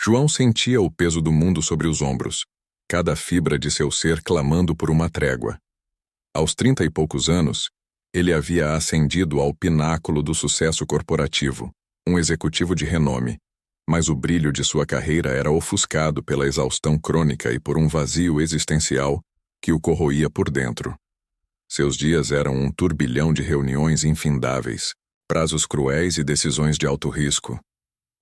João sentia o peso do mundo sobre os ombros, cada fibra de seu ser clamando por uma trégua. Aos 30 e poucos anos, ele havia ascendido ao pináculo do sucesso corporativo, um executivo de renome, mas o brilho de sua carreira era ofuscado pela exaustão crônica e por um vazio existencial que o corroía por dentro. Seus dias eram um turbilhão de reuniões infindáveis, prazos cruéis e decisões de alto risco,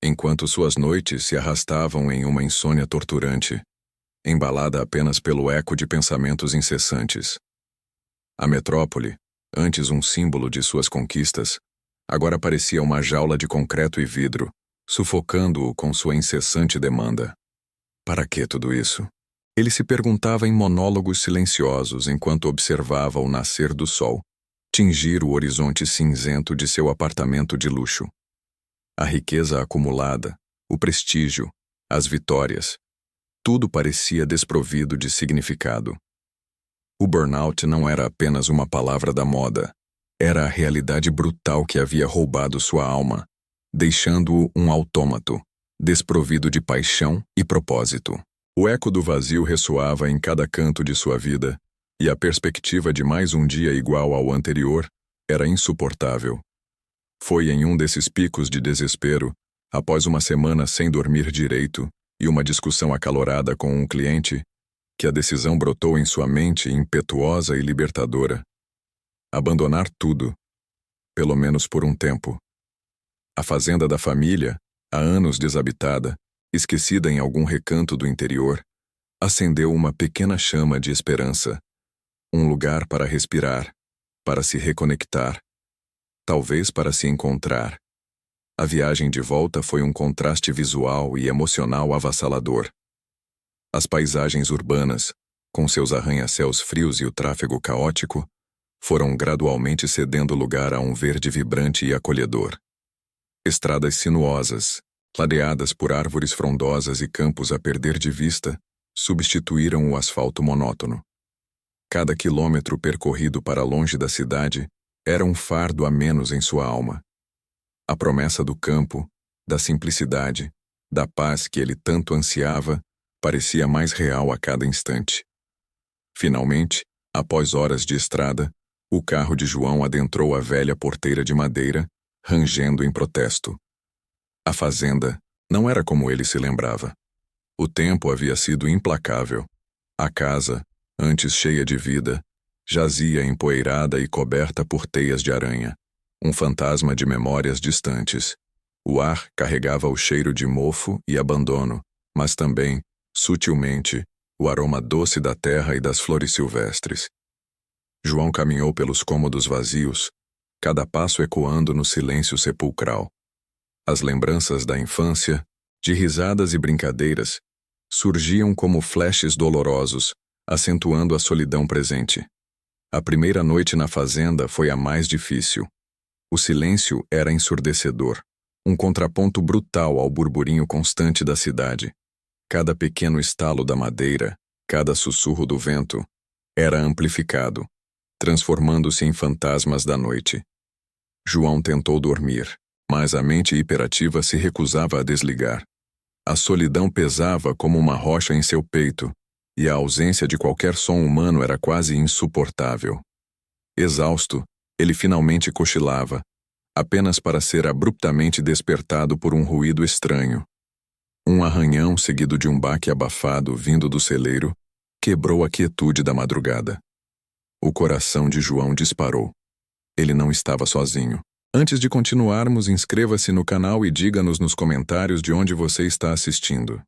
enquanto suas noites se arrastavam em uma insônia torturante, embalada apenas pelo eco de pensamentos incessantes. A metrópole, antes um símbolo de suas conquistas, agora parecia uma jaula de concreto e vidro, sufocando-o com sua incessante demanda. Para que tudo isso? Ele se perguntava em monólogos silenciosos enquanto observava o nascer do sol, tingir o horizonte cinzento de seu apartamento de luxo. A riqueza acumulada, o prestígio, as vitórias, tudo parecia desprovido de significado. O burnout não era apenas uma palavra da moda, era a realidade brutal que havia roubado sua alma, deixando-o um autômato, desprovido de paixão e propósito. O eco do vazio ressoava em cada canto de sua vida, e a perspectiva de mais um dia igual ao anterior era insuportável. Foi em um desses picos de desespero, após uma semana sem dormir direito e uma discussão acalorada com um cliente, que a decisão brotou em sua mente impetuosa e libertadora. Abandonar tudo, pelo menos por um tempo. A fazenda da família, há anos desabitada, esquecida em algum recanto do interior, acendeu uma pequena chama de esperança. Um lugar para respirar, para se reconectar, talvez para se encontrar. A viagem de volta foi um contraste visual e emocional avassalador. As paisagens urbanas, com seus arranha-céus frios e o tráfego caótico, foram gradualmente cedendo lugar a um verde vibrante e acolhedor. Estradas sinuosas, ladeadas por árvores frondosas e campos a perder de vista, substituíram o asfalto monótono. Cada quilômetro percorrido para longe da cidade era um fardo a menos em sua alma. A promessa do campo, da simplicidade, da paz que ele tanto ansiava, parecia mais real a cada instante. Finalmente, após horas de estrada, o carro de João adentrou a velha porteira de madeira, rangendo em protesto. A fazenda não era como ele se lembrava. O tempo havia sido implacável. A casa, antes cheia de vida, jazia empoeirada e coberta por teias de aranha, um fantasma de memórias distantes. O ar carregava o cheiro de mofo e abandono, mas também, sutilmente, o aroma doce da terra e das flores silvestres. João caminhou pelos cômodos vazios, cada passo ecoando no silêncio sepulcral. As lembranças da infância, de risadas e brincadeiras, surgiam como flashes dolorosos, acentuando a solidão presente. A primeira noite na fazenda foi a mais difícil. O silêncio era ensurdecedor, um contraponto brutal ao burburinho constante da cidade. Cada pequeno estalo da madeira, cada sussurro do vento, era amplificado, transformando-se em fantasmas da noite. João tentou dormir, mas a mente hiperativa se recusava a desligar. A solidão pesava como uma rocha em seu peito, e a ausência de qualquer som humano era quase insuportável. Exausto, ele finalmente cochilava, apenas para ser abruptamente despertado por um ruído estranho. Um arranhão seguido de um baque abafado vindo do celeiro quebrou a quietude da madrugada. O coração de João disparou. Ele não estava sozinho. Antes de continuarmos, inscreva-se no canal e diga-nos nos comentários de onde você está assistindo.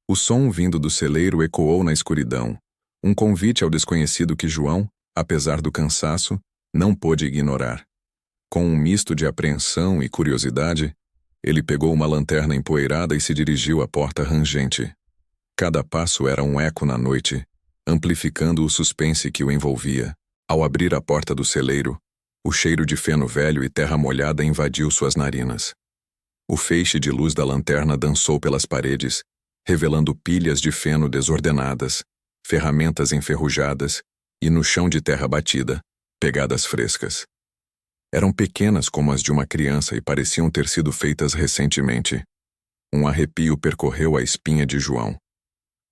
O som vindo do celeiro ecoou na escuridão, um convite ao desconhecido que João, apesar do cansaço, não pôde ignorar. Com um misto de apreensão e curiosidade, ele pegou uma lanterna empoeirada e se dirigiu à porta rangente. Cada passo era um eco na noite, amplificando o suspense que o envolvia. Ao abrir a porta do celeiro, o cheiro de feno velho e terra molhada invadiu suas narinas. O feixe de luz da lanterna dançou pelas paredes, revelando pilhas de feno desordenadas, ferramentas enferrujadas e, no chão de terra batida, pegadas frescas. Eram pequenas como as de uma criança e pareciam ter sido feitas recentemente. Um arrepio percorreu a espinha de João.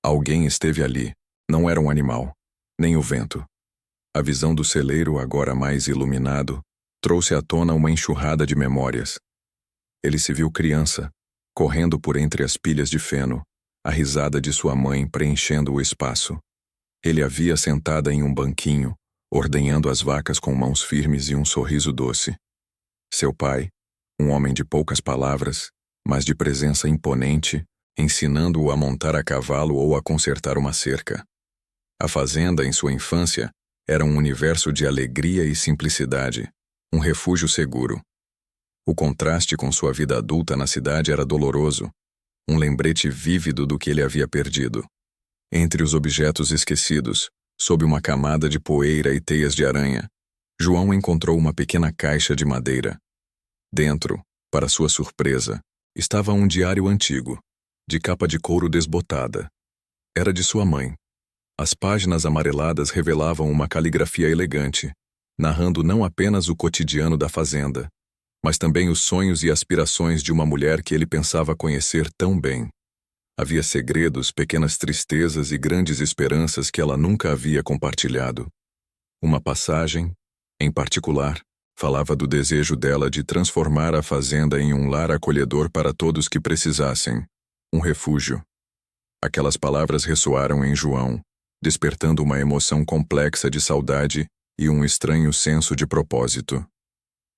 Alguém esteve ali. Não era um animal, nem o vento. A visão do celeiro, agora mais iluminado, trouxe à tona uma enxurrada de memórias. Ele se viu criança, correndo por entre as pilhas de feno, a risada de sua mãe preenchendo o espaço. Ele a via sentada em um banquinho, ordenhando as vacas com mãos firmes e um sorriso doce. Seu pai, um homem de poucas palavras, mas de presença imponente, ensinando-o a montar a cavalo ou a consertar uma cerca. A fazenda, em sua infância, era um universo de alegria e simplicidade, um refúgio seguro. O contraste com sua vida adulta na cidade era doloroso, um lembrete vívido do que ele havia perdido. Entre os objetos esquecidos, sob uma camada de poeira e teias de aranha, João encontrou uma pequena caixa de madeira. Dentro, para sua surpresa, estava um diário antigo, de capa de couro desbotada. Era de sua mãe. As páginas amareladas revelavam uma caligrafia elegante, narrando não apenas o cotidiano da fazenda, mas também os sonhos e aspirações de uma mulher que ele pensava conhecer tão bem. Havia segredos, pequenas tristezas e grandes esperanças que ela nunca havia compartilhado. Uma passagem, em particular, falava do desejo dela de transformar a fazenda em um lar acolhedor para todos que precisassem, um refúgio. Aquelas palavras ressoaram em João, despertando uma emoção complexa de saudade e um estranho senso de propósito.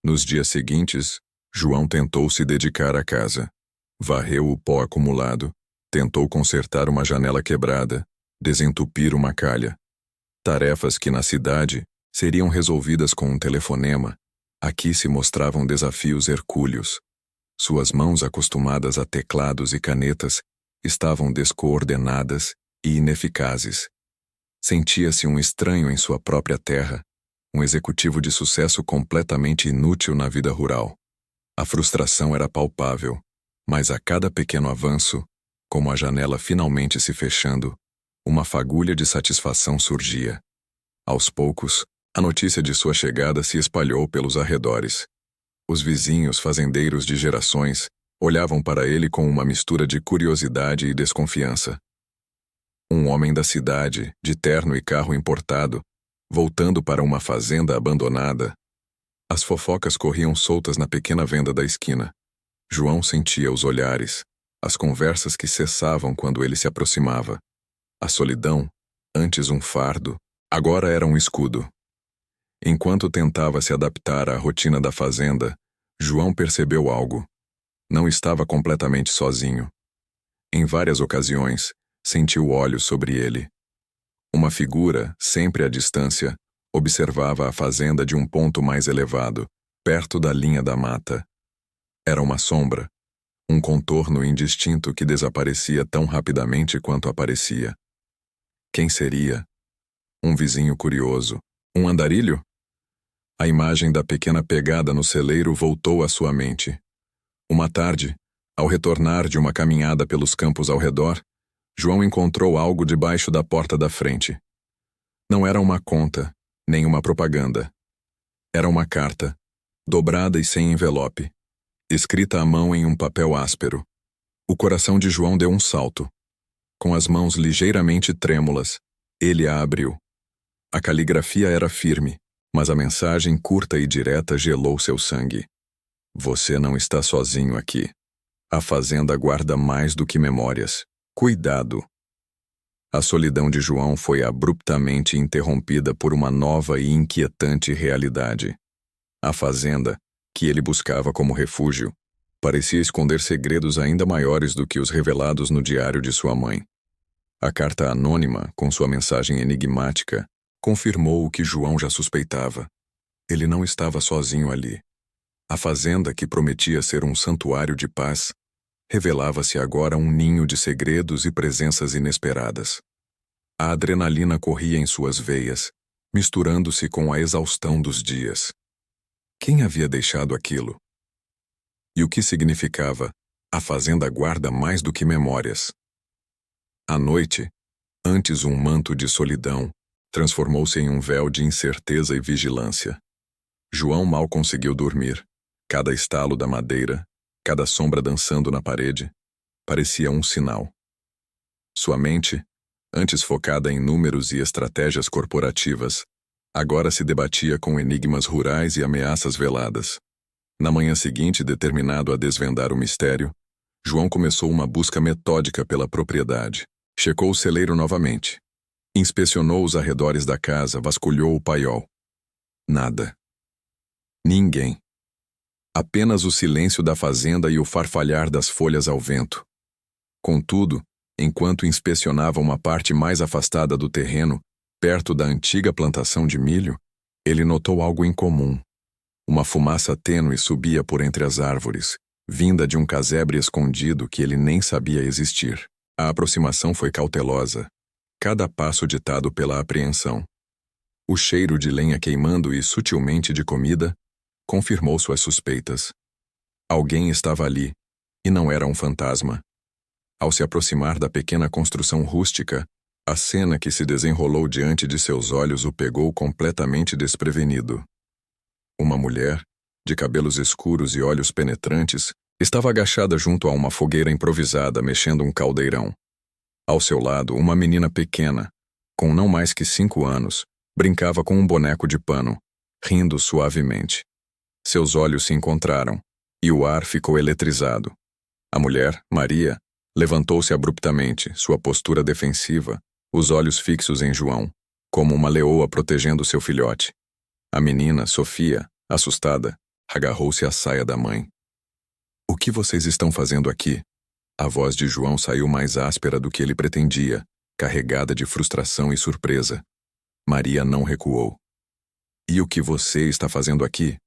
Nos dias seguintes, João tentou se dedicar à casa. Varreu o pó acumulado, tentou consertar uma janela quebrada, desentupir uma calha. Tarefas que na cidade seriam resolvidas com um telefonema, aqui se mostravam desafios hercúleos. Suas mãos, acostumadas a teclados e canetas, estavam descoordenadas e ineficazes. Sentia-se um estranho em sua própria terra, um executivo de sucesso completamente inútil na vida rural. A frustração era palpável, mas a cada pequeno avanço, como a janela finalmente se fechando, uma fagulha de satisfação surgia. Aos poucos, a notícia de sua chegada se espalhou pelos arredores. Os vizinhos, fazendeiros de gerações, olhavam para ele com uma mistura de curiosidade e desconfiança. Um homem da cidade, de terno e carro importado, voltando para uma fazenda abandonada. As fofocas corriam soltas na pequena venda da esquina. João sentia os olhares, as conversas que cessavam quando ele se aproximava. A solidão, antes um fardo, agora era um escudo. Enquanto tentava se adaptar à rotina da fazenda, João percebeu algo. Não estava completamente sozinho. Em várias ocasiões, sentiu olhos sobre ele. Uma figura, sempre à distância, observava a fazenda de um ponto mais elevado, perto da linha da mata. Era uma sombra, um contorno indistinto que desaparecia tão rapidamente quanto aparecia. Quem seria? Um vizinho curioso? Um andarilho? A imagem da pequena pegada no celeiro voltou à sua mente. Uma tarde, ao retornar de uma caminhada pelos campos ao redor, João encontrou algo debaixo da porta da frente. Não era uma conta, nem uma propaganda. Era uma carta, dobrada e sem envelope, escrita à mão em um papel áspero. O coração de João deu um salto. Com as mãos ligeiramente trêmulas, ele a abriu. A caligrafia era firme, mas a mensagem curta e direta gelou seu sangue. Você não está sozinho aqui. A fazenda guarda mais do que memórias. Cuidado! A solidão de João foi abruptamente interrompida por uma nova e inquietante realidade. A fazenda, que ele buscava como refúgio, parecia esconder segredos ainda maiores do que os revelados no diário de sua mãe. A carta anônima, com sua mensagem enigmática, confirmou o que João já suspeitava. Ele não estava sozinho ali. A fazenda, que prometia ser um santuário de paz, revelava-se agora um ninho de segredos e presenças inesperadas. A adrenalina corria em suas veias, misturando-se com a exaustão dos dias. Quem havia deixado aquilo? E o que significava: a fazenda guarda mais do que memórias? À noite, antes um manto de solidão, transformou-se em um véu de incerteza e vigilância. João mal conseguiu dormir. Cada estalo da madeira, cada sombra dançando na parede, parecia um sinal. Sua mente, antes focada em números e estratégias corporativas, agora se debatia com enigmas rurais e ameaças veladas. Na manhã seguinte, determinado a desvendar o mistério, João começou uma busca metódica pela propriedade. Checou o celeiro novamente. Inspecionou os arredores da casa, vasculhou o paiol. Nada. Ninguém. Apenas o silêncio da fazenda e o farfalhar das folhas ao vento. Contudo, enquanto inspecionava uma parte mais afastada do terreno, perto da antiga plantação de milho, ele notou algo incomum. Uma fumaça tênue subia por entre as árvores, vinda de um casebre escondido que ele nem sabia existir. A aproximação foi cautelosa, cada passo ditado pela apreensão. O cheiro de lenha queimando e sutilmente de comida confirmou suas suspeitas. Alguém estava ali, e não era um fantasma. Ao se aproximar da pequena construção rústica, a cena que se desenrolou diante de seus olhos o pegou completamente desprevenido. Uma mulher, de cabelos escuros e olhos penetrantes, estava agachada junto a uma fogueira improvisada, mexendo um caldeirão. Ao seu lado, uma menina pequena, com não mais que 5 anos, brincava com um boneco de pano, rindo suavemente. Seus olhos se encontraram, e o ar ficou eletrizado. A mulher, Maria, levantou-se abruptamente, sua postura defensiva, os olhos fixos em João, como uma leoa protegendo seu filhote. A menina, Sofia, assustada, agarrou-se à saia da mãe. "O que vocês estão fazendo aqui?" A voz de João saiu mais áspera do que ele pretendia, carregada de frustração e surpresa. Maria não recuou. "E o que você está fazendo aqui?"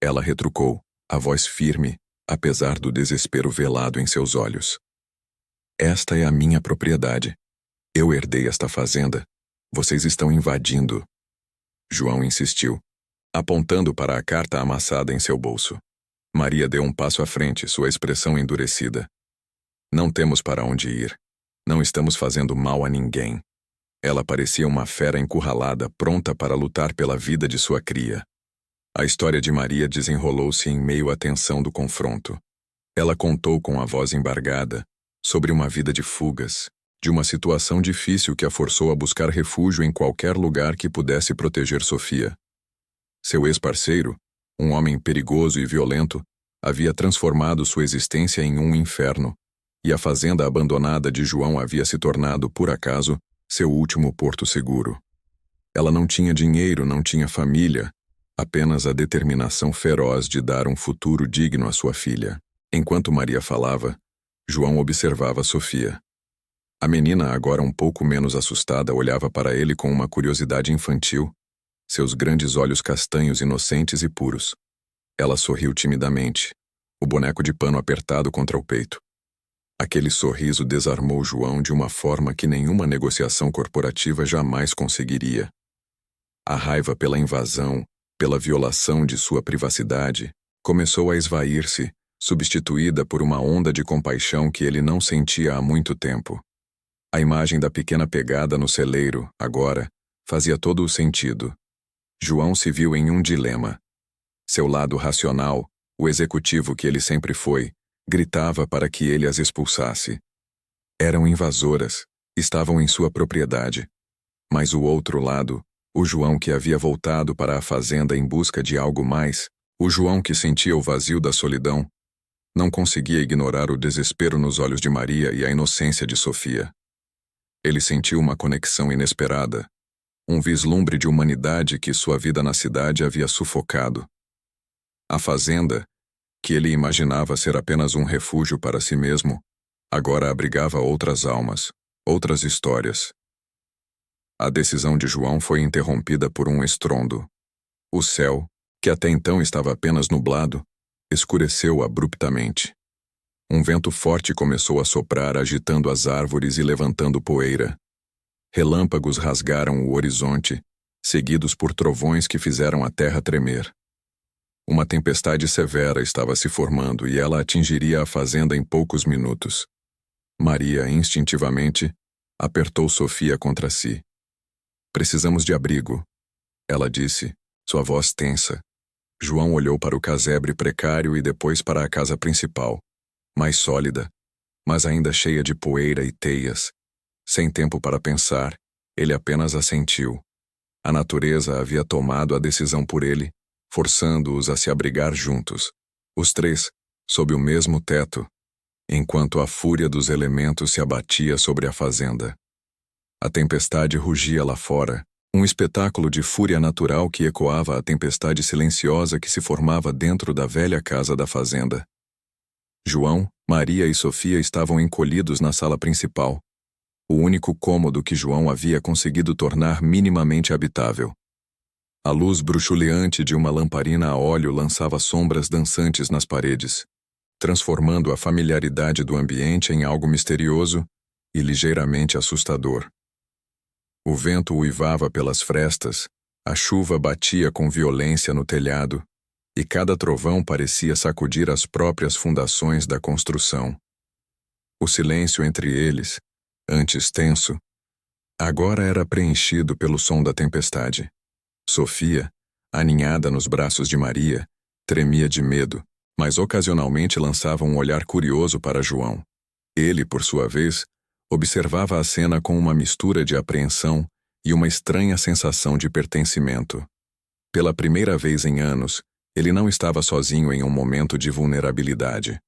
Ela retrucou, a voz firme, apesar do desespero velado em seus olhos. "Esta é a minha propriedade. Eu herdei esta fazenda. Vocês estão invadindo." João insistiu, apontando para a carta amassada em seu bolso. Maria deu um passo à frente, sua expressão endurecida. "Não temos para onde ir. Não estamos fazendo mal a ninguém." Ela parecia uma fera encurralada, pronta para lutar pela vida de sua cria. A história de Maria desenrolou-se em meio à tensão do confronto. Ela contou com a voz embargada sobre uma vida de fugas, de uma situação difícil que a forçou a buscar refúgio em qualquer lugar que pudesse proteger Sofia. Seu ex-parceiro, um homem perigoso e violento, havia transformado sua existência em um inferno, e a fazenda abandonada de João havia se tornado, por acaso, seu último porto seguro. Ela não tinha dinheiro, não tinha família, apenas a determinação feroz de dar um futuro digno à sua filha. Enquanto Maria falava, João observava Sofia. A menina, agora um pouco menos assustada, olhava para ele com uma curiosidade infantil, seus grandes olhos castanhos inocentes e puros. Ela sorriu timidamente, o boneco de pano apertado contra o peito. Aquele sorriso desarmou João de uma forma que nenhuma negociação corporativa jamais conseguiria. A raiva pela invasão, pela violação de sua privacidade, começou a esvair-se, substituída por uma onda de compaixão que ele não sentia há muito tempo. A imagem da pequena pegada no celeiro, agora, fazia todo o sentido. João se viu em um dilema. Seu lado racional, o executivo que ele sempre foi, gritava para que ele as expulsasse. Eram invasoras, estavam em sua propriedade. Mas o outro lado, o João que havia voltado para a fazenda em busca de algo mais, o João que sentia o vazio da solidão, não conseguia ignorar o desespero nos olhos de Maria e a inocência de Sofia. Ele sentiu uma conexão inesperada, um vislumbre de humanidade que sua vida na cidade havia sufocado. A fazenda, que ele imaginava ser apenas um refúgio para si mesmo, agora abrigava outras almas, outras histórias. A decisão de João foi interrompida por um estrondo. O céu, que até então estava apenas nublado, escureceu abruptamente. Um vento forte começou a soprar, agitando as árvores e levantando poeira. Relâmpagos rasgaram o horizonte, seguidos por trovões que fizeram a terra tremer. Uma tempestade severa estava se formando e ela atingiria a fazenda em poucos minutos. Maria, instintivamente, apertou Sofia contra si. "Precisamos de abrigo", ela disse, sua voz tensa. João olhou para o casebre precário e depois para a casa principal, mais sólida, mas ainda cheia de poeira e teias. Sem tempo para pensar, ele apenas assentiu. A natureza havia tomado a decisão por ele, forçando-os a se abrigar juntos, os três, sob o mesmo teto, enquanto a fúria dos elementos se abatia sobre a fazenda. A tempestade rugia lá fora, um espetáculo de fúria natural que ecoava a tempestade silenciosa que se formava dentro da velha casa da fazenda. João, Maria e Sofia estavam encolhidos na sala principal, o único cômodo que João havia conseguido tornar minimamente habitável. A luz bruxuleante de uma lamparina a óleo lançava sombras dançantes nas paredes, transformando a familiaridade do ambiente em algo misterioso e ligeiramente assustador. O vento uivava pelas frestas, a chuva batia com violência no telhado, e cada trovão parecia sacudir as próprias fundações da construção. O silêncio entre eles, antes tenso, agora era preenchido pelo som da tempestade. Sofia, aninhada nos braços de Maria, tremia de medo, mas ocasionalmente lançava um olhar curioso para João. Ele, por sua vez, observava a cena com uma mistura de apreensão e uma estranha sensação de pertencimento. Pela primeira vez em anos, ele não estava sozinho em um momento de vulnerabilidade.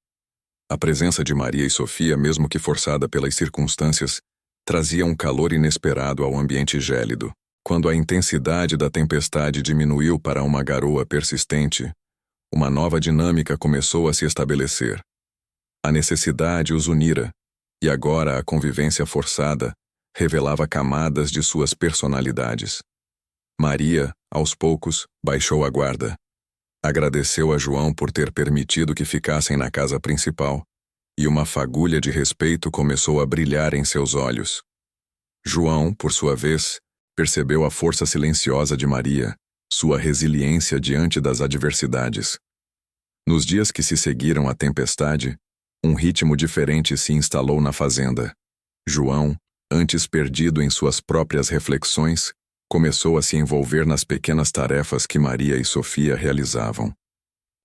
A presença de Maria e Sofia, mesmo que forçada pelas circunstâncias, trazia um calor inesperado ao ambiente gélido. Quando a intensidade da tempestade diminuiu para uma garoa persistente, uma nova dinâmica começou a se estabelecer. A necessidade os unira, e agora a convivência forçada revelava camadas de suas personalidades. Maria, aos poucos, baixou a guarda. Agradeceu a João por ter permitido que ficassem na casa principal, e uma fagulha de respeito começou a brilhar em seus olhos. João, por sua vez, percebeu a força silenciosa de Maria, sua resiliência diante das adversidades. Nos dias que se seguiram à tempestade, um ritmo diferente se instalou na fazenda. João, antes perdido em suas próprias reflexões, começou a se envolver nas pequenas tarefas que Maria e Sofia realizavam.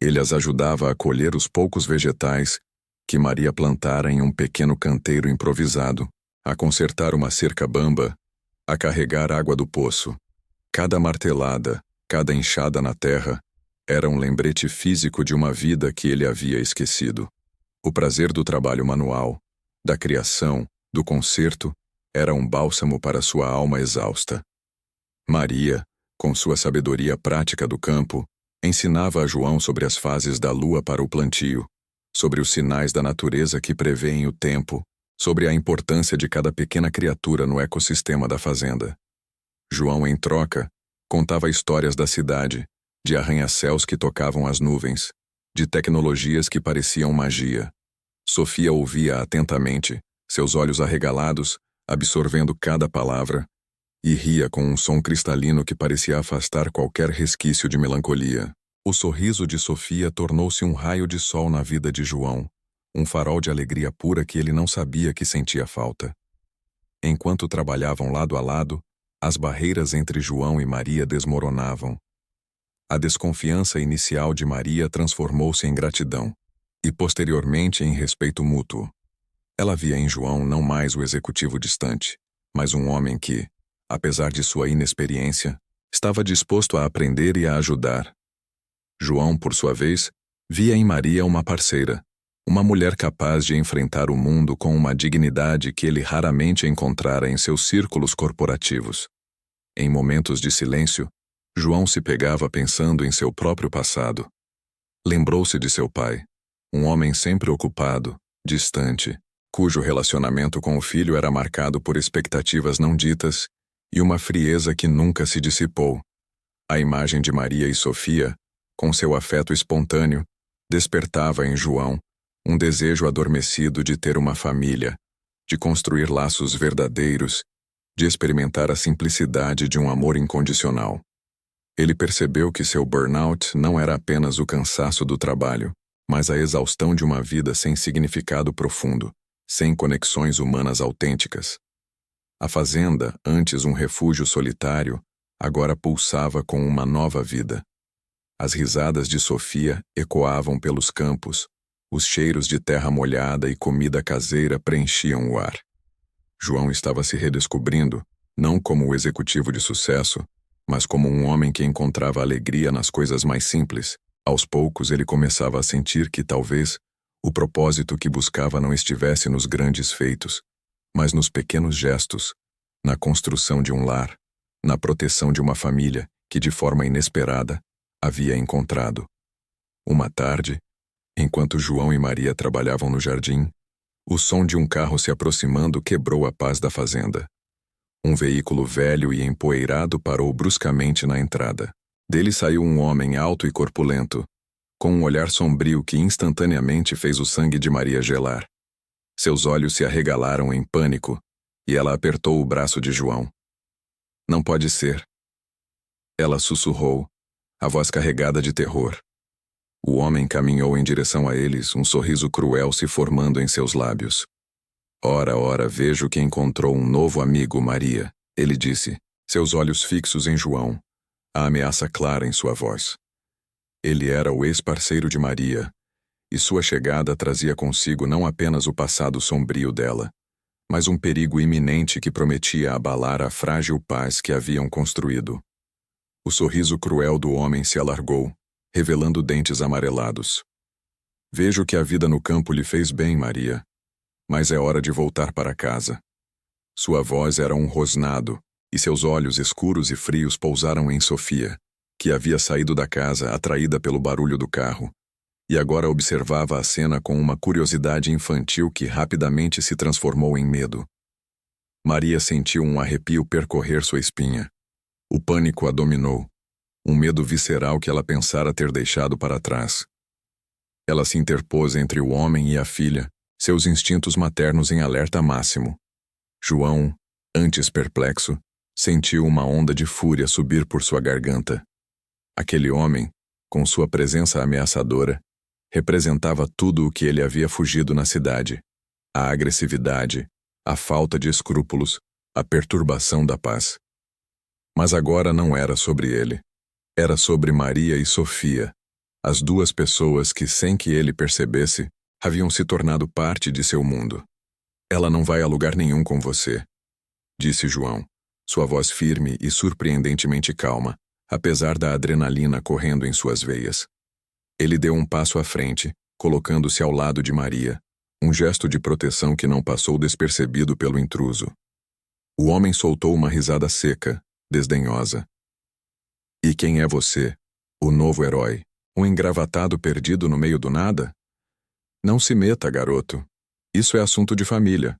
Ele as ajudava a colher os poucos vegetais que Maria plantara em um pequeno canteiro improvisado, a consertar uma cerca bamba, a carregar água do poço. Cada martelada, cada enxada na terra, era um lembrete físico de uma vida que ele havia esquecido. O prazer do trabalho manual, da criação, do conserto, era um bálsamo para sua alma exausta. Maria, com sua sabedoria prática do campo, ensinava a João sobre as fases da lua para o plantio, sobre os sinais da natureza que prevêem o tempo, sobre a importância de cada pequena criatura no ecossistema da fazenda. João, em troca, contava histórias da cidade, de arranha-céus que tocavam as nuvens, de tecnologias que pareciam magia. Sofia ouvia atentamente, seus olhos arregalados, absorvendo cada palavra, e ria com um som cristalino que parecia afastar qualquer resquício de melancolia. O sorriso de Sofia tornou-se um raio de sol na vida de João, um farol de alegria pura que ele não sabia que sentia falta. Enquanto trabalhavam lado a lado, as barreiras entre João e Maria desmoronavam. A desconfiança inicial de Maria transformou-se em gratidão, e posteriormente em respeito mútuo. Ela via em João não mais o executivo distante, mas um homem que, apesar de sua inexperiência, estava disposto a aprender e a ajudar. João, por sua vez, via em Maria uma parceira, uma mulher capaz de enfrentar o mundo com uma dignidade que ele raramente encontrara em seus círculos corporativos. Em momentos de silêncio, João se pegava pensando em seu próprio passado. Lembrou-se de seu pai, um homem sempre ocupado, distante, cujo relacionamento com o filho era marcado por expectativas não ditas e uma frieza que nunca se dissipou. A imagem de Maria e Sofia, com seu afeto espontâneo, despertava em João um desejo adormecido de ter uma família, de construir laços verdadeiros, de experimentar a simplicidade de um amor incondicional. Ele percebeu que seu burnout não era apenas o cansaço do trabalho, mas a exaustão de uma vida sem significado profundo, sem conexões humanas autênticas. A fazenda, antes um refúgio solitário, agora pulsava com uma nova vida. As risadas de Sofia ecoavam pelos campos, Os cheiros de terra molhada e comida caseira preenchiam o ar. João estava se redescobrindo, não como o executivo de sucesso, mas como um homem que encontrava alegria nas coisas mais simples. Aos poucos ele começava a sentir que talvez o propósito que buscava não estivesse nos grandes feitos, mas nos pequenos gestos, na construção de um lar, na proteção de uma família que de forma inesperada havia encontrado. Uma tarde, enquanto João e Maria trabalhavam no jardim, o som de um carro se aproximando quebrou a paz da fazenda. Um veículo velho e empoeirado parou bruscamente na entrada. Dele saiu um homem alto e corpulento, com um olhar sombrio que instantaneamente fez o sangue de Maria gelar. Seus olhos se arregalaram em pânico, e ela apertou o braço de João. Não pode ser. Ela sussurrou, a voz carregada de terror. O homem caminhou em direção a eles, um sorriso cruel se formando em seus lábios. Ora, ora, vejo que encontrou um novo amigo, Maria, ele disse, seus olhos fixos em João, a ameaça clara em sua voz. Ele era o ex-parceiro de Maria, e sua chegada trazia consigo não apenas o passado sombrio dela, mas um perigo iminente que prometia abalar a frágil paz que haviam construído. O sorriso cruel do homem se alargou, revelando dentes amarelados. Vejo que a vida no campo lhe fez bem, Maria, mas é hora de voltar para casa. Sua voz era um rosnado, e seus olhos escuros e frios pousaram em Sofia, que havia saído da casa atraída pelo barulho do carro, e agora observava a cena com uma curiosidade infantil que rapidamente se transformou em medo. Maria sentiu um arrepio percorrer sua espinha. O pânico a dominou, um medo visceral que ela pensara ter deixado para trás. Ela se interpôs entre o homem e a filha, seus instintos maternos em alerta máximo. João, antes perplexo, sentiu uma onda de fúria subir por sua garganta. Aquele homem, com sua presença ameaçadora, representava tudo o que ele havia fugido na cidade: a agressividade, a falta de escrúpulos, a perturbação da paz. Mas agora não era sobre ele. Era sobre Maria e Sofia, as duas pessoas que, sem que ele percebesse, haviam se tornado parte de seu mundo. Ela não vai a lugar nenhum com você, disse João, sua voz firme e surpreendentemente calma, apesar da adrenalina correndo em suas veias. Ele deu um passo à frente, colocando-se ao lado de Maria, um gesto de proteção que não passou despercebido pelo intruso. O homem soltou uma risada seca, desdenhosa. E quem é você, o novo herói, um engravatado perdido no meio do nada? Não se meta, garoto. Isso é assunto de família.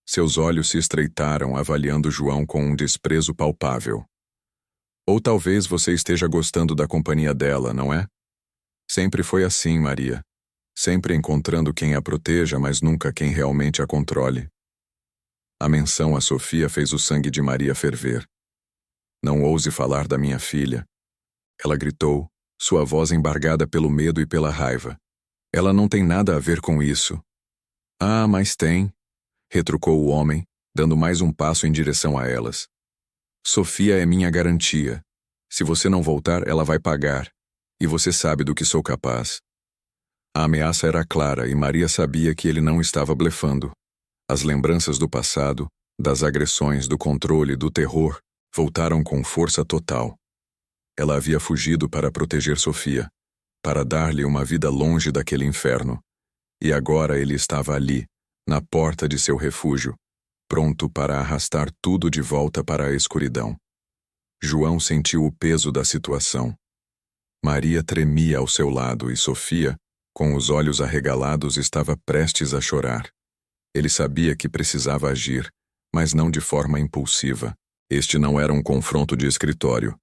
Seus olhos se estreitaram, avaliando João com um desprezo palpável. Ou talvez você esteja gostando da companhia dela, não é? Sempre foi assim, Maria. Sempre encontrando quem a proteja, mas nunca quem realmente a controle. A menção a Sofia fez o sangue de Maria ferver. Não ouse falar da minha filha. Ela gritou, sua voz embargada pelo medo e pela raiva. Ela não tem nada a ver com isso. Ah, mas tem, retrucou o homem, dando mais um passo em direção a elas. Sofia é minha garantia. Se você não voltar, ela vai pagar. E você sabe do que sou capaz. A ameaça era clara e Maria sabia que ele não estava blefando. As lembranças do passado, das agressões, do controle, do terror, voltaram com força total. Ela havia fugido para proteger Sofia, para dar-lhe uma vida longe daquele inferno. E agora ele estava ali, na porta de seu refúgio, pronto para arrastar tudo de volta para a escuridão. João sentiu o peso da situação. Maria tremia ao seu lado e Sofia, com os olhos arregalados, estava prestes a chorar. Ele sabia que precisava agir, mas não de forma impulsiva. Este não era um confronto de escritório.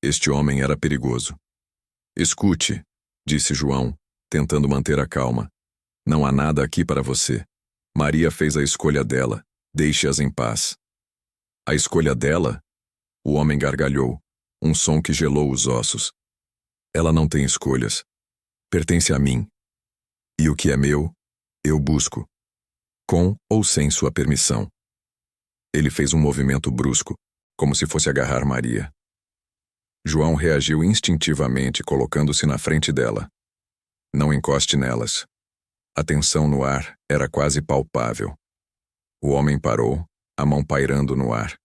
Este homem era perigoso. Escute, disse João, tentando manter a calma. Não há nada aqui para você. Maria fez a escolha dela. Deixe-as em paz. A escolha dela? O homem gargalhou, um som que gelou os ossos. Ela não tem escolhas. Pertence a mim. E o que é meu, eu busco. Com ou sem sua permissão. Ele fez um movimento brusco, como se fosse agarrar Maria. João reagiu instintivamente, colocando-se na frente dela. Não encoste nelas. A tensão no ar era quase palpável. O homem parou, a mão pairando no ar.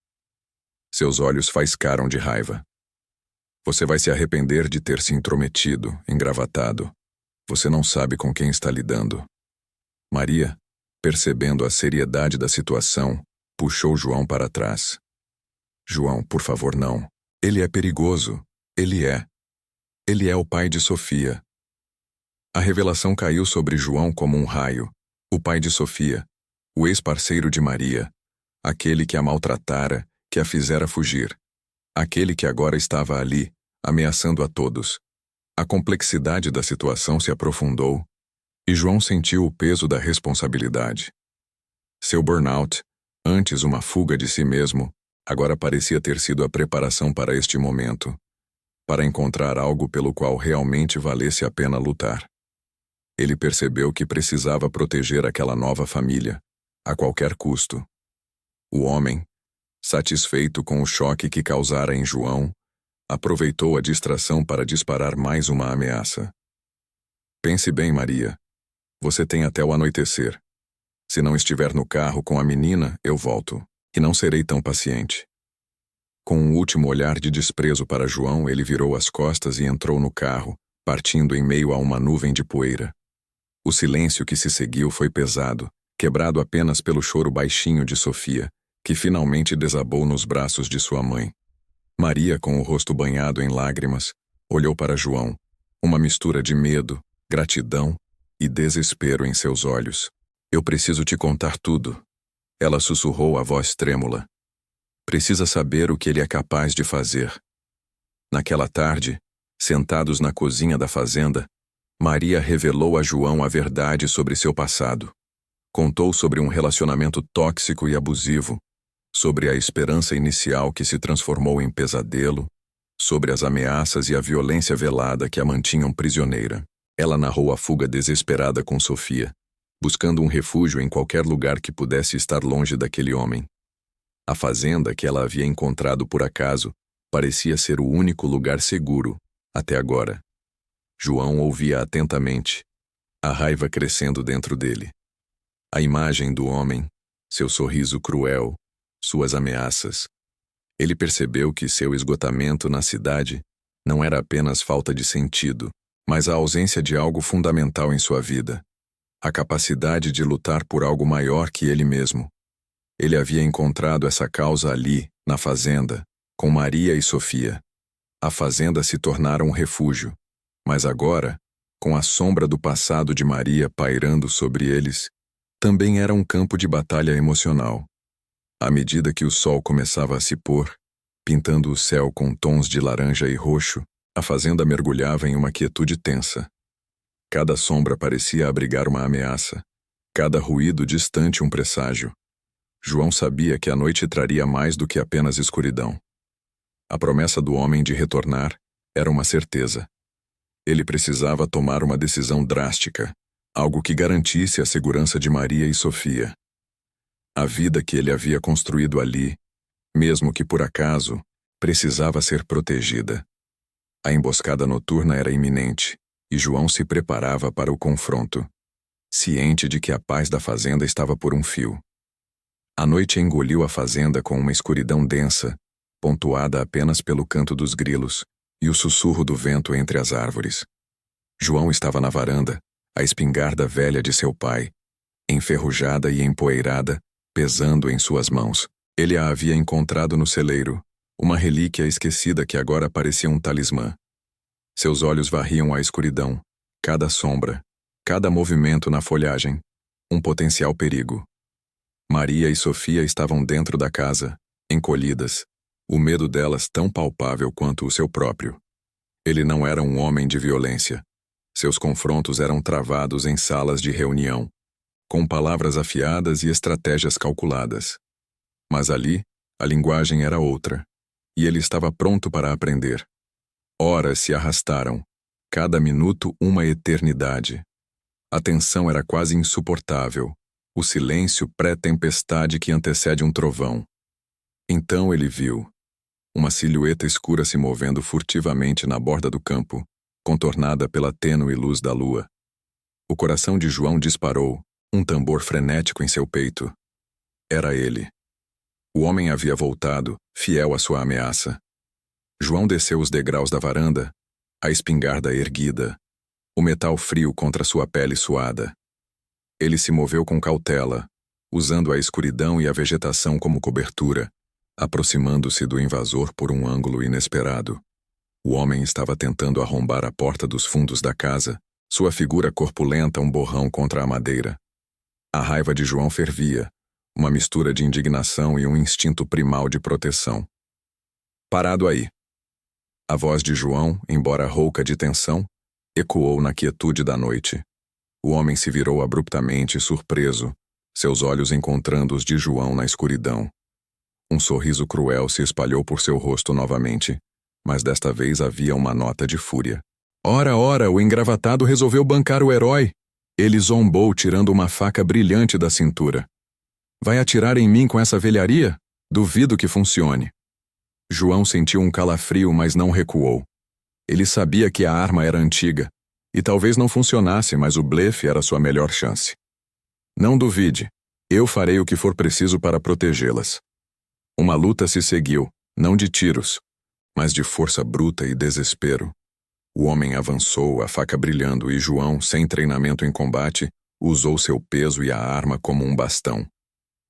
Seus olhos faiscaram de raiva. Você vai se arrepender de ter se intrometido, engravatado. Você não sabe com quem está lidando. Maria, percebendo a seriedade da situação, puxou João para trás. João, por favor, não. Ele é perigoso. Ele é. Ele é o pai de Sofia. A revelação caiu sobre João como um raio. O pai de Sofia, o ex-parceiro de Maria, aquele que a maltratara, que a fizera fugir. Aquele que agora estava ali, ameaçando a todos. A complexidade da situação se aprofundou, e João sentiu o peso da responsabilidade. Seu burnout, antes uma fuga de si mesmo, agora parecia ter sido a preparação para este momento, para encontrar algo pelo qual realmente valesse a pena lutar. Ele percebeu que precisava proteger aquela nova família, a qualquer custo. O homem, satisfeito com o choque que causara em João, aproveitou a distração para disparar mais uma ameaça. Pense bem, Maria. Você tem até o anoitecer. Se não estiver no carro com a menina, eu volto, e não serei tão paciente. Com um último olhar de desprezo para João, ele virou as costas e entrou no carro, partindo em meio a uma nuvem de poeira. O silêncio que se seguiu foi pesado, quebrado apenas pelo choro baixinho de Sofia, que finalmente desabou nos braços de sua mãe. Maria, com o rosto banhado em lágrimas, olhou para João, uma mistura de medo, gratidão e desespero em seus olhos. Eu preciso te contar tudo. Ela sussurrou a voz trêmula. Precisa saber o que ele é capaz de fazer. Naquela tarde, sentados na cozinha da fazenda, Maria revelou a João a verdade sobre seu passado. Contou sobre um relacionamento tóxico e abusivo, sobre a esperança inicial que se transformou em pesadelo, sobre as ameaças e a violência velada que a mantinham prisioneira. Ela narrou a fuga desesperada com Sofia, buscando um refúgio em qualquer lugar que pudesse estar longe daquele homem. A fazenda que ela havia encontrado por acaso parecia ser o único lugar seguro, até agora. João ouvia atentamente, a raiva crescendo dentro dele. A imagem do homem, seu sorriso cruel, suas ameaças. Ele percebeu que seu esgotamento na cidade não era apenas falta de sentido, mas a ausência de algo fundamental em sua vida. A capacidade de lutar por algo maior que ele mesmo. Ele havia encontrado essa causa ali, na fazenda, com Maria e Sofia. A fazenda se tornara um refúgio, mas agora, com a sombra do passado de Maria pairando sobre eles, também era um campo de batalha emocional. À medida que o sol começava a se pôr, pintando o céu com tons de laranja e roxo, a fazenda mergulhava em uma quietude tensa. Cada sombra parecia abrigar uma ameaça, cada ruído distante um presságio. João sabia que a noite traria mais do que apenas escuridão. A promessa do homem de retornar era uma certeza. Ele precisava tomar uma decisão drástica, algo que garantisse a segurança de Maria e Sofia. A vida que ele havia construído ali, mesmo que por acaso, precisava ser protegida. A emboscada noturna era iminente, e João se preparava para o confronto, ciente de que a paz da fazenda estava por um fio. A noite engoliu a fazenda com uma escuridão densa, pontuada apenas pelo canto dos grilos e o sussurro do vento entre as árvores. João estava na varanda, a espingarda velha de seu pai, enferrujada e empoeirada, pesando em suas mãos. Ele a havia encontrado no celeiro, uma relíquia esquecida que agora parecia um talismã. Seus olhos varriam a escuridão, cada sombra, cada movimento na folhagem, um potencial perigo. Maria e Sofia estavam dentro da casa, encolhidas, o medo delas tão palpável quanto o seu próprio. Ele não era um homem de violência. Seus confrontos eram travados em salas de reunião, com palavras afiadas e estratégias calculadas. Mas ali, a linguagem era outra, e ele estava pronto para aprender. Horas se arrastaram, cada minuto uma eternidade. A tensão era quase insuportável, o silêncio pré-tempestade que antecede um trovão. Então ele viu uma silhueta escura se movendo furtivamente na borda do campo, contornada pela tênue luz da lua. O coração de João disparou, um tambor frenético em seu peito. Era ele. O homem havia voltado, fiel à sua ameaça. João desceu os degraus da varanda, a espingarda erguida, o metal frio contra sua pele suada. Ele se moveu com cautela, usando a escuridão e a vegetação como cobertura, aproximando-se do invasor por um ângulo inesperado. O homem estava tentando arrombar a porta dos fundos da casa, sua figura corpulenta um borrão contra a madeira. A raiva de João fervia, uma mistura de indignação e um instinto primal de proteção. Parado aí. A voz de João, embora rouca de tensão, ecoou na quietude da noite. O homem se virou abruptamente, surpreso, seus olhos encontrando os de João na escuridão. Um sorriso cruel se espalhou por seu rosto novamente, mas desta vez havia uma nota de fúria. Ora, o engravatado resolveu bancar o herói. Ele zombou, tirando uma faca brilhante da cintura. Vai atirar em mim com essa velharia? Duvido que funcione. João sentiu um calafrio, mas não recuou. Ele sabia que a arma era antiga, e talvez não funcionasse, mas o blefe era sua melhor chance. Não duvide, eu farei o que for preciso para protegê-las. Uma luta se seguiu, não de tiros, mas de força bruta e desespero. O homem avançou, a faca brilhando, e João, sem treinamento em combate, usou seu peso e a arma como um bastão.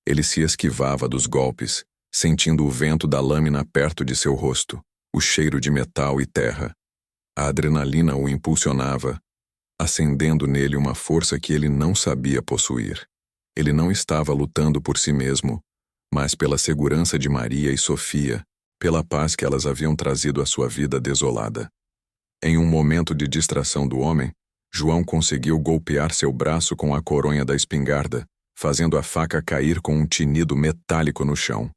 Ele se esquivava dos golpes, sentindo o vento da lâmina perto de seu rosto, o cheiro de metal e terra. A adrenalina o impulsionava, acendendo nele uma força que ele não sabia possuir. Ele não estava lutando por si mesmo, mas pela segurança de Maria e Sofia, pela paz que elas haviam trazido à sua vida desolada. Em um momento de distração do homem, João conseguiu golpear seu braço com a coronha da espingarda, fazendo a faca cair com um tinido metálico no chão.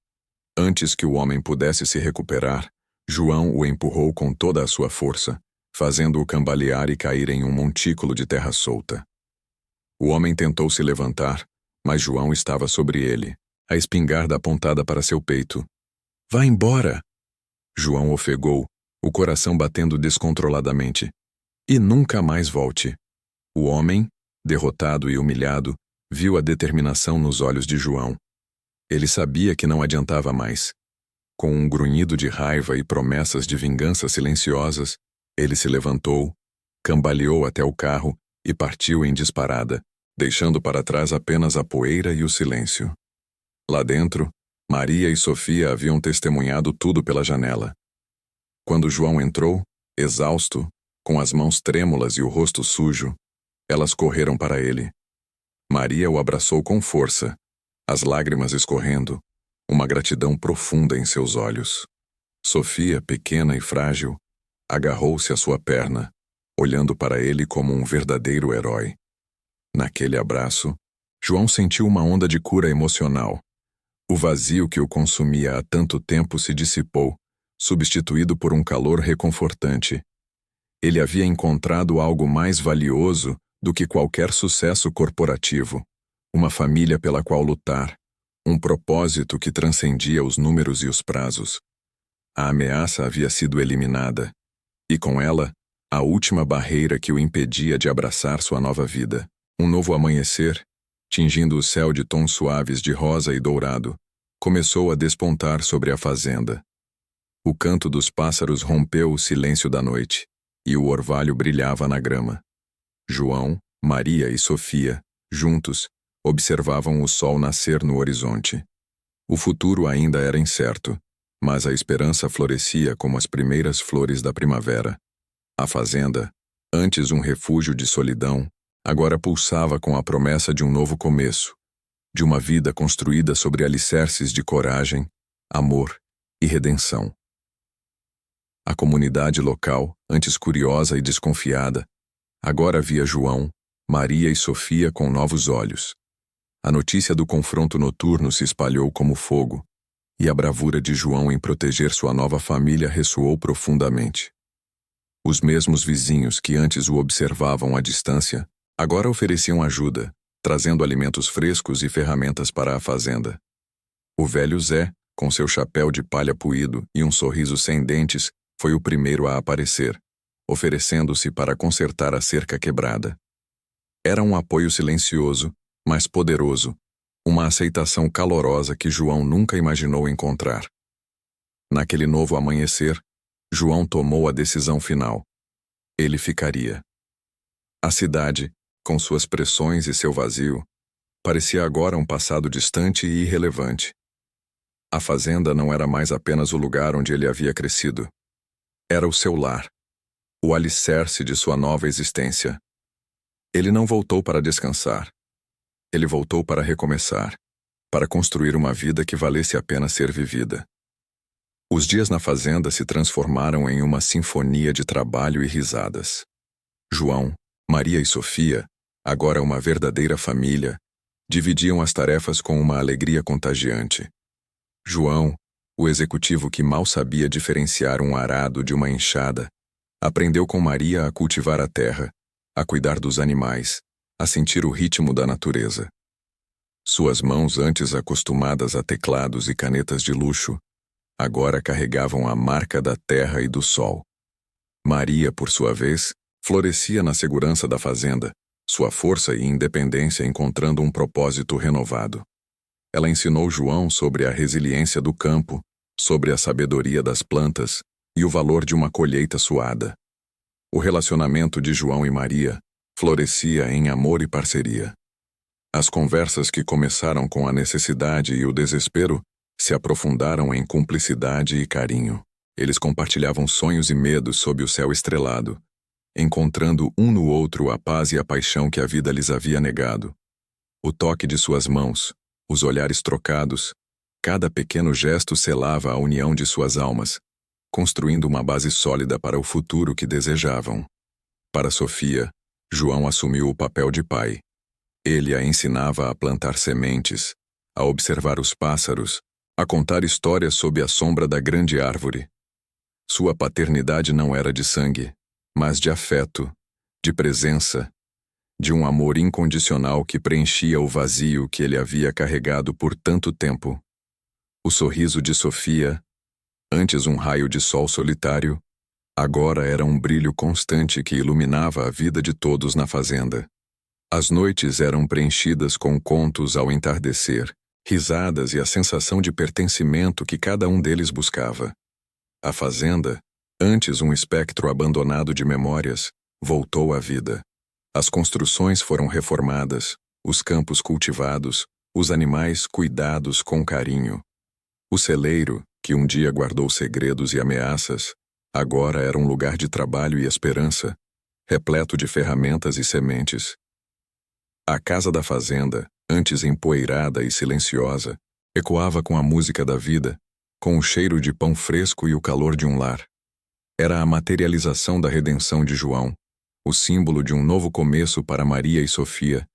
Antes que o homem pudesse se recuperar, João o empurrou com toda a sua força, fazendo-o cambalear e cair em um montículo de terra solta. O homem tentou se levantar, mas João estava sobre ele, a espingarda apontada para seu peito. Vá embora! João ofegou, o coração batendo descontroladamente. E nunca mais volte. O homem, derrotado e humilhado, viu a determinação nos olhos de João. Ele sabia que não adiantava mais. Com um grunhido de raiva e promessas de vingança silenciosas, ele se levantou, cambaleou até o carro e partiu em disparada, deixando para trás apenas a poeira e o silêncio. Lá dentro, Maria e Sofia haviam testemunhado tudo pela janela. Quando João entrou, exausto, com as mãos trêmulas e o rosto sujo, elas correram para ele. Maria o abraçou com força, as lágrimas escorrendo, uma gratidão profunda em seus olhos. Sofia, pequena e frágil, agarrou-se à sua perna, olhando para ele como um verdadeiro herói. Naquele abraço, João sentiu uma onda de cura emocional. O vazio que o consumia há tanto tempo se dissipou, substituído por um calor reconfortante. Ele havia encontrado algo mais valioso do que qualquer sucesso corporativo, uma família pela qual lutar, um propósito que transcendia os números e os prazos. A ameaça havia sido eliminada, e com ela, a última barreira que o impedia de abraçar sua nova vida. Um novo amanhecer, tingindo o céu de tons suaves de rosa e dourado, começou a despontar sobre a fazenda. O canto dos pássaros rompeu o silêncio da noite, e o orvalho brilhava na grama. João, Maria e Sofia, juntos, observavam o sol nascer no horizonte. O futuro ainda era incerto, mas a esperança florescia como as primeiras flores da primavera. A fazenda, antes um refúgio de solidão, agora pulsava com a promessa de um novo começo, de uma vida construída sobre alicerces de coragem, amor e redenção. A comunidade local, antes curiosa e desconfiada, agora via João, Maria e Sofia com novos olhos. A notícia do confronto noturno se espalhou como fogo, e a bravura de João em proteger sua nova família ressoou profundamente. Os mesmos vizinhos que antes o observavam à distância, agora ofereciam ajuda, trazendo alimentos frescos e ferramentas para a fazenda. O velho Zé, com seu chapéu de palha puído e um sorriso sem dentes, foi o primeiro a aparecer, oferecendo-se para consertar a cerca quebrada. Era um apoio silencioso, mas poderoso, uma aceitação calorosa que João nunca imaginou encontrar. Naquele novo amanhecer, João tomou a decisão final. Ele ficaria. A cidade, com suas pressões e seu vazio, parecia agora um passado distante e irrelevante. A fazenda não era mais apenas o lugar onde ele havia crescido. Era o seu lar, o alicerce de sua nova existência. Ele não voltou para descansar. Ele voltou para recomeçar, para construir uma vida que valesse a pena ser vivida. Os dias na fazenda se transformaram em uma sinfonia de trabalho e risadas. João, Maria e Sofia, agora uma verdadeira família, dividiam as tarefas com uma alegria contagiante. João, o executivo que mal sabia diferenciar um arado de uma enxada, aprendeu com Maria a cultivar a terra, a cuidar dos animais, a sentir o ritmo da natureza. Suas mãos, antes acostumadas a teclados e canetas de luxo, agora carregavam a marca da terra e do sol. Maria, por sua vez, florescia na segurança da fazenda, sua força e independência encontrando um propósito renovado. Ela ensinou João sobre a resiliência do campo, sobre a sabedoria das plantas e o valor de uma colheita suada. O relacionamento de João e Maria florescia em amor e parceria. As conversas que começaram com a necessidade e o desespero se aprofundaram em cumplicidade e carinho. Eles compartilhavam sonhos e medos sob o céu estrelado, encontrando um no outro a paz e a paixão que a vida lhes havia negado. O toque de suas mãos, os olhares trocados, cada pequeno gesto selava a união de suas almas, construindo uma base sólida para o futuro que desejavam. Para Sofia, João assumiu o papel de pai. Ele a ensinava a plantar sementes, a observar os pássaros, a contar histórias sob a sombra da grande árvore. Sua paternidade não era de sangue, mas de afeto, de presença, de um amor incondicional que preenchia o vazio que ele havia carregado por tanto tempo. O sorriso de Sofia, antes um raio de sol solitário, agora era um brilho constante que iluminava a vida de todos na fazenda. As noites eram preenchidas com contos ao entardecer, risadas e a sensação de pertencimento que cada um deles buscava. A fazenda, antes um espectro abandonado de memórias, voltou à vida. As construções foram reformadas, os campos cultivados, os animais cuidados com carinho. O celeiro, que um dia guardou segredos e ameaças, agora era um lugar de trabalho e esperança, repleto de ferramentas e sementes. A casa da fazenda, antes empoeirada e silenciosa, ecoava com a música da vida, com o cheiro de pão fresco e o calor de um lar. Era a materialização da redenção de João, o símbolo de um novo começo para Maria e Sofia,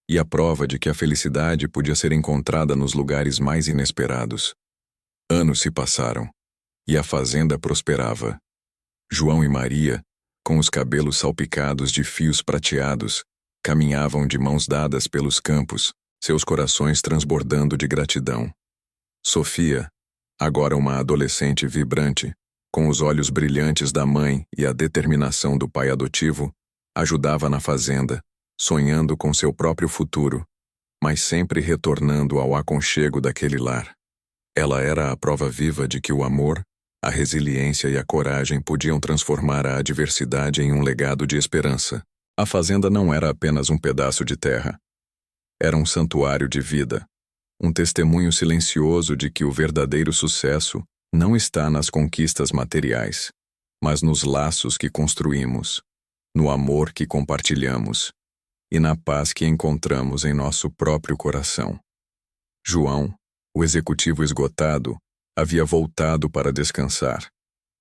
e a prova de que a felicidade podia ser encontrada nos lugares mais inesperados. Anos se passaram, e a fazenda prosperava. João e Maria, com os cabelos salpicados de fios prateados, caminhavam de mãos dadas pelos campos, seus corações transbordando de gratidão. Sofia, agora uma adolescente vibrante, com os olhos brilhantes da mãe e a determinação do pai adotivo, ajudava na fazenda, sonhando com seu próprio futuro, mas sempre retornando ao aconchego daquele lar. Ela era a prova viva de que o amor, a resiliência e a coragem podiam transformar a adversidade em um legado de esperança. A fazenda não era apenas um pedaço de terra. Era um santuário de vida, um testemunho silencioso de que o verdadeiro sucesso não está nas conquistas materiais, mas nos laços que construímos, no amor que compartilhamos e na paz que encontramos em nosso próprio coração. João, o executivo esgotado, havia voltado para descansar,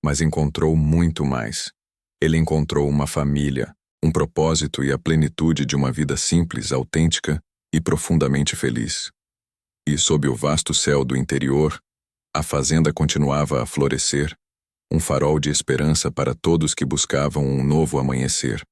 mas encontrou muito mais. Ele encontrou uma família, um propósito e a plenitude de uma vida simples, autêntica e profundamente feliz. E sob o vasto céu do interior, a fazenda continuava a florescer, um farol de esperança para todos que buscavam um novo amanhecer.